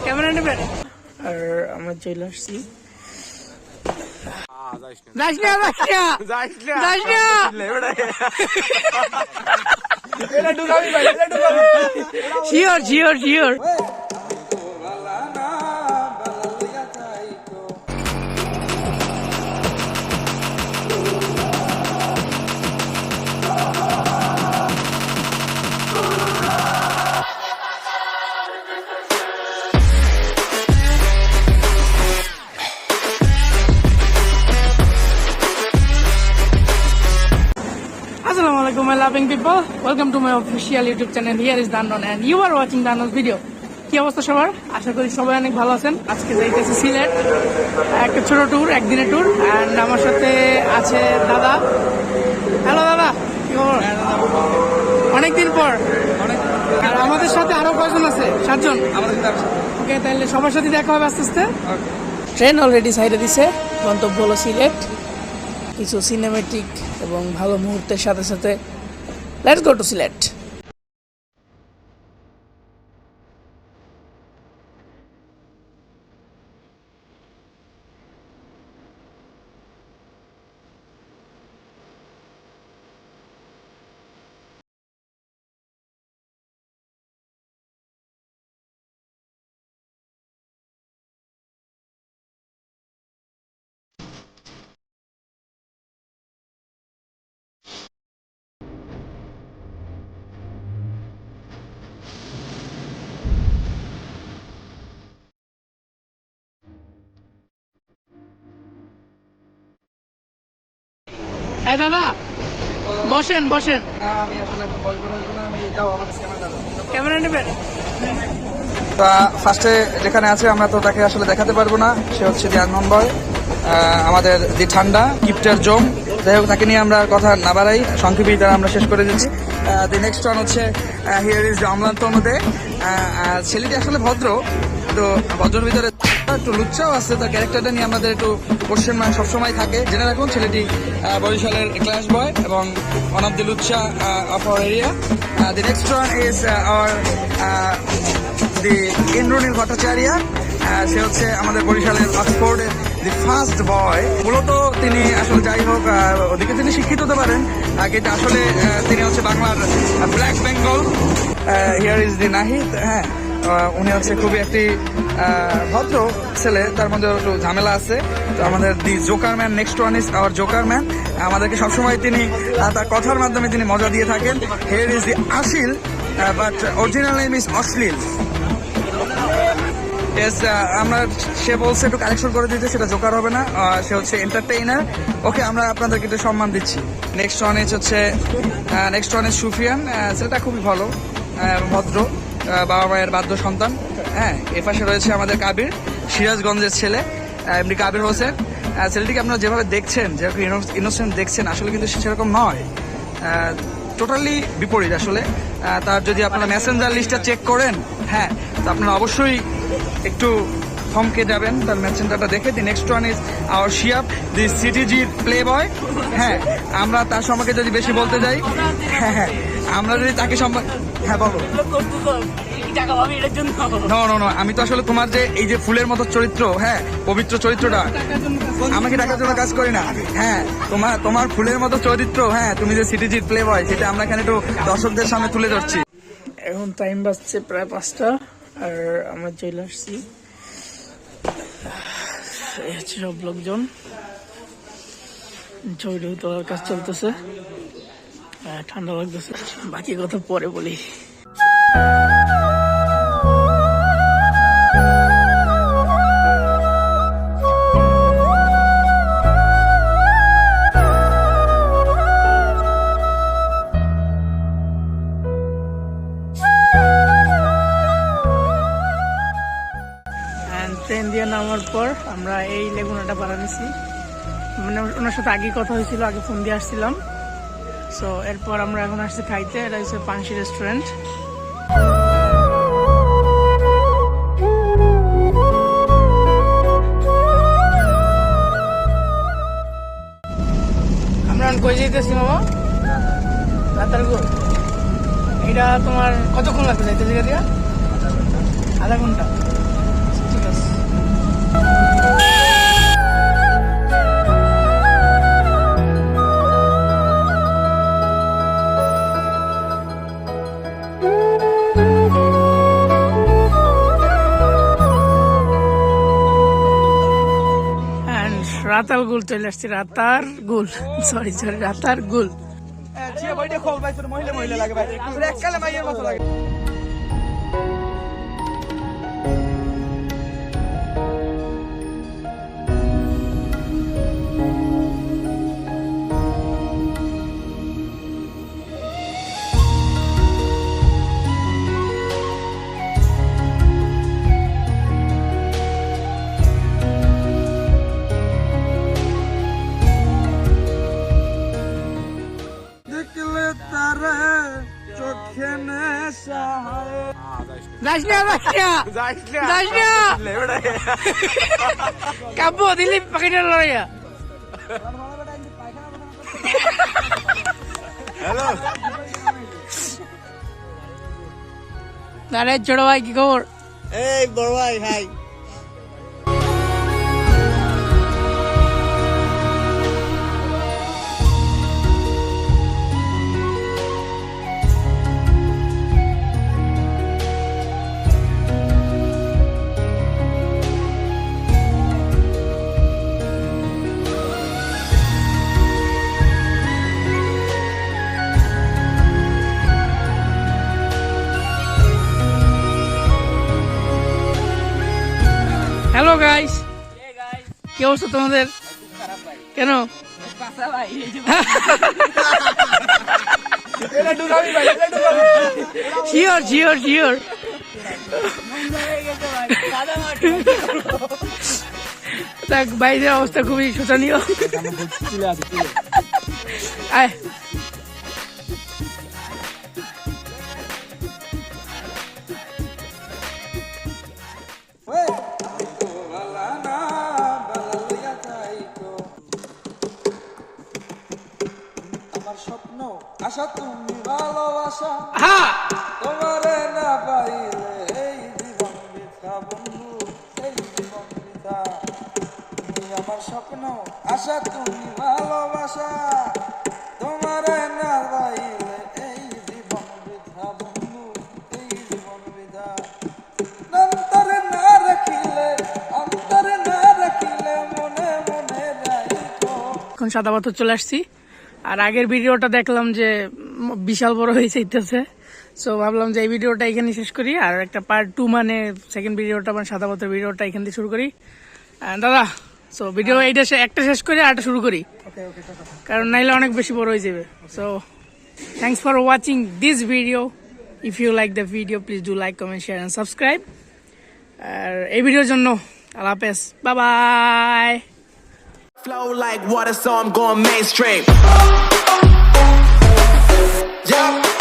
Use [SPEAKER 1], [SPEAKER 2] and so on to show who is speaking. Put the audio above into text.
[SPEAKER 1] Camera নেবেন। আর আমরা চলে আসছি। Sure sure sure. Assalamualaikum my loving people, welcome to my official YouTube channel. Here is Dannon and you are watching Dannon's video. কি অবস্থা সবার? আশা করি সবাই অনেক ভালো আছেন। আজকে যাইতেছি সিলেট, একটা ছোট ট্যুর, একদিনের ট্যুর। অ্যান্ড আমার সাথে আছে দাদা। হ্যালো দাদা, কি খবর? অনেকদিন পর। আর আমাদের সাথে আরো কয়জন আছে? 7 জন। ওকে, তাহলে সবার সাথে দেখা হবে আস্তে আস্তে। ট্রেন অলরেডি সাইডে দিছে, গন্তব্য হলো সিলেট। কিছু সিনেমেটিক এবং ভালো মুহূর্তের সাথে সাথে লেটস গো টু সিলেট। এই দাদা বসেন বসেন। ক্যামেরা নেবেন।
[SPEAKER 2] ফার্স্টে যেখানে আছে আমরা তো তাকে আসলে দেখাতে পারবো না, সে হচ্ছে দি আননোন বয়, আমাদের দি ঠান্ডা গিফটের জম। যাই হোক, তাকে নিয়ে আমরা কথা না বাড়াই, সংক্ষেপেই তারা আমরা শেষ করে দিচ্ছি। দি নেক্সট ওয়ান হচ্ছে হিয়ার ইজ অম্লান্ত মধ্যে। ছেলেটি আসলে ভদ্র, তো ভদ্রের ভিতরে একটু লুচ্চাও আছে। তার ক্যারেক্টারটা নিয়ে আমাদের একটু কোশ্চেন মার্ক সবসময় থাকে। জেনে রাখুন, ছেলেটি বরিশালের ক্লাস বয় এবং ওয়ান অফ দি লুচ্চা of our area. The next one is our the Indranil Bhattacharya. সে হচ্ছে আমাদের বরিশালের অক্সফোর্ডের দি ফার্স্ট বয়। মূলত তিনি আসলে যাই হোক ওদিকে তিনি শিক্ষিত হতে পারেন, কিন্তু আসলে তিনি হচ্ছে বাংলার black Bengal. Here is the Nahid. হ্যাঁ, উনি হচ্ছে খুবই একটি ভদ্র ছেলে, তার মধ্যে একটু ঝামেলা আছে। তো আমাদের the joker man, next one is our joker man. আমাদেরকে সবসময় তিনি তার কথার মাধ্যমে তিনি মজা দিয়ে থাকেন। Here is the আশিল, but original name is অশ্লীল। আমরা সে বলছে একটু কালেকশন করে দিতে, সেটা জোকার হবে না, সে হচ্ছে এন্টারটেইনার। ওকে, আমরা আপনাদেরকে একটু সম্মান দিচ্ছি। Next one is Sufiyan. ছেলেটা খুবই ভালো, ভদ্র, বাবা মায়ের বাধ্য সন্তান। হ্যাঁ, এ পাশে রয়েছে আমাদের কাবির, সিরাজগঞ্জের ছেলে, এমনি কাবির হোসেন। ছেলেটিকে আপনারা যেভাবে দেখছেন, যেরকম ইনোসেন্ট দেখছেন, আসলে কিন্তু সেরকম নয়, টোটালি বিপরীত। আসলে তার যদি আপনারা মেসেঞ্জার লিস্টটা চেক করেন, হ্যাঁ, তো আপনারা অবশ্যই একটু থমকে যাবেন তার মেসেঞ্জারটা দেখে। The next one is our Shiyab, the CTG play boy. হ্যাঁ, আমরা তার সম্পর্কে যদি বেশি বলতে যাই, হ্যাঁ, আমরা যদি তাকে হ্যাঁ বলো। নো, আমি তো আসলে তোমার যে এই যে ফুলের মতো চরিত্র, হ্যাঁ, পবিত্র চরিত্রটা, আমাকে টাকার জন্য কাজ করি না। হ্যাঁ, তোমার ফুলের মতো চরিত্র, হ্যাঁ, তুমি যে সিটিজির প্লে বয়, সেটা আমরা এখানে একটু দর্শকদের সামনে তুলে ধরছি।
[SPEAKER 1] এখন টাইম বাজছে প্রায় 5টা, আর আমরা চলে আসছি। এই হচ্ছে সব লোকজন, ছবি তোলার কাজ চলতেছে। ঠান্ডা লাগতেছে, বাকি কথা পরে বলি। ট্রেন দিয়ে নামার পর আমরা এই লেগুনাটা ভাড়া নিছি। মানে ওনার সাথে আগে কথা হয়েছিল, আগে ফোন দিয়ে আসছিলাম। সো এরপর আমরা এখন আসছি খাইতে। এটা হচ্ছে পানসি রেস্টুরেন্ট। আমরা কই যাইতেছি মামা? রাতারগুল। এটা তোমার কতক্ষণ লাগবে যাইতে জায়গা দিয়া? আধা ঘন্টা ঠিক আছে। রাতার গুল চলে আসছে, রাতার গুল, সরি রাতার গুল।
[SPEAKER 2] মহিলা মহিলা লাগে ভাই, এককালে মাইয়ের মতো লাগে। দেখলে তারা চোখে নেশা হয়।
[SPEAKER 1] কাব্য দিলি পাখিটা লড়াইয়া। আরে ছোট ভাই কি খবর?
[SPEAKER 3] এই বড় ভাই হাই।
[SPEAKER 1] হ্যালো গাইস, কি অবস্থা তোমাদের? কেন শিওর শিওর শিওর। দেখ বাইরের অবস্থা খুবই শোচনীয়। আয়
[SPEAKER 2] আমার স্বপ্ন আশা তুমি ভালোবাসা,
[SPEAKER 1] হ্যাঁ
[SPEAKER 2] তোমারে না পাইলে এই জীবন বৃথা বন্ধু, এই জীবন বৃথা। তুমি আমার স্বপ্ন আশা তুমি ভালোবাসা, তোমারে না পাইলে এই জীবন বৃথা বন্ধু, এই জীবন বৃথা। অন্তরে না রাখিলে, অন্তরে না রাখিলে মনে মনে রাখো।
[SPEAKER 1] এখন সাদা পাথর চলে আসছি, আর আগের ভিডিওটা দেখলাম যে বিশাল বড় হয়ে যাইতেছে, সো ভাবলাম যে এই ভিডিওটা এখানে শেষ করি, আর একটা পার্ট 2 মানে সেকেন্ড ভিডিওটা মানে সাদা পাথর ভিডিওটা এখান থেকে শুরু করি। দাদা সো ভিডিও এইটা একটা শেষ করি আর একটা শুরু করি, কারণ নাইলে অনেক বেশি বড় হয়ে যাবে। So thanks for watching this video. If you like the video please do like, comment, share and subscribe. আর এই ভিডিওর জন্য আল্লাহ হাফেজ, bye bye.
[SPEAKER 3] Flow like water, so I'm going mainstream. Yeah.